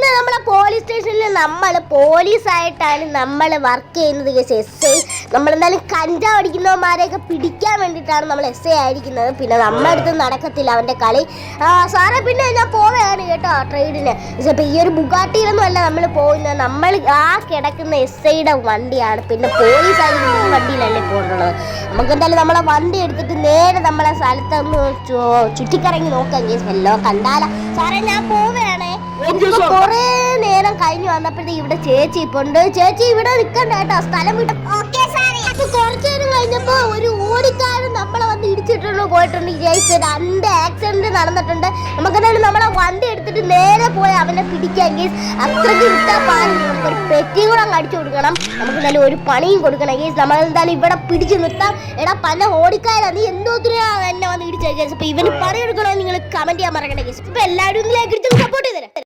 ഇന്ന് നമ്മളെ പോലീസ് സ്റ്റേഷനിൽ നമ്മൾ പോലീസായിട്ടാണ് നമ്മൾ വർക്ക് ചെയ്യുന്നത്. എസ് ഐ നമ്മളെന്തായാലും കഞ്ചാവ് അടിക്കുന്നവന്മാരെയൊക്കെ പിടിക്കാൻ വേണ്ടിയിട്ടാണ് നമ്മൾ എസ് ഐ ആയിരിക്കുന്നത്. പിന്നെ നമ്മുടെ അടുത്ത് നടക്കത്തില്ല അവൻ്റെ കളി. സാറേ പിന്നെ ഞാൻ പോവുകയാണ് കേട്ടോ ട്രെയിനിന്. ഇപ്പം ഈ ഒരു ബുഗാട്ടിയിലൊന്നും അല്ല നമ്മൾ പോകുന്നത്, നമ്മൾ ആ കിടക്കുന്ന എസ് ഐയുടെ വണ്ടിയാണ്. പിന്നെ പോലീസ് ആയിരിക്കും ഈ വണ്ടിയിലല്ലേ പോകുന്നത്. നമുക്ക് എന്തായാലും നമ്മളെ വണ്ടി എടുത്തിട്ട് നേരെ നമ്മളെ സ്ഥലത്തൊന്ന് ചുറ്റിക്കറങ്ങി നോക്കാം. വല്ലോ കണ്ടാലോ. സാറേ ഞാൻ പോവുകയാണേ. കൊറേ നേരം കഴിഞ്ഞു വന്നപ്പോഴത്തേക്ക് ഇവിടെ ചേച്ചി ഇപ്പൊ ഉണ്ട്. ചേച്ചി ഇവിടെ നിൽക്കണ്ട കേട്ടോ, സ്ഥലം വിട്ടു. കുറച്ചു നേരം കഴിഞ്ഞപ്പോ ഒരു ഓടിക്കാരൻ നമ്മളെ വന്ന് ഇടിച്ചിട്ടുണ്ട് പോയിട്ടുണ്ട്. ജയിച്ച് 2 ആക്സിഡന്റ് നടന്നിട്ടുണ്ട്. നമുക്കെന്തായാലും നമ്മളെ വണ്ടി എടുത്തിട്ട് നേരെ പോയി അവനെ പിടിക്കാൻ. ഗേസ് അത്രയ്ക്ക് വിട്ടാൽ പാടില്ല, നമുക്കൊരു പെറ്റിയും കൂടെ അങ്ങ് അടിച്ചു കൊടുക്കണം. നമുക്ക് എന്തായാലും ഒരു പണിയും കൊടുക്കണം. ഗേസ് നമ്മളെന്തായാലും ഇവിടെ പിടിച്ചു നിർത്താം. എടാ പല ഓടിക്കാരാ, നീ എന്തോത്തിനാ എന്നെ വന്ന് ഇടിച്ച ഗേസ്. അപ്പൊ ഇവന് പണി എടുക്കണോ നിങ്ങൾ കമന്റ് ചെയ്യാൻ മറക്കണേ ഗേസ്. ഇപ്പൊ എല്ലാവരും സപ്പോർട്ട് ചെയ്തരാം.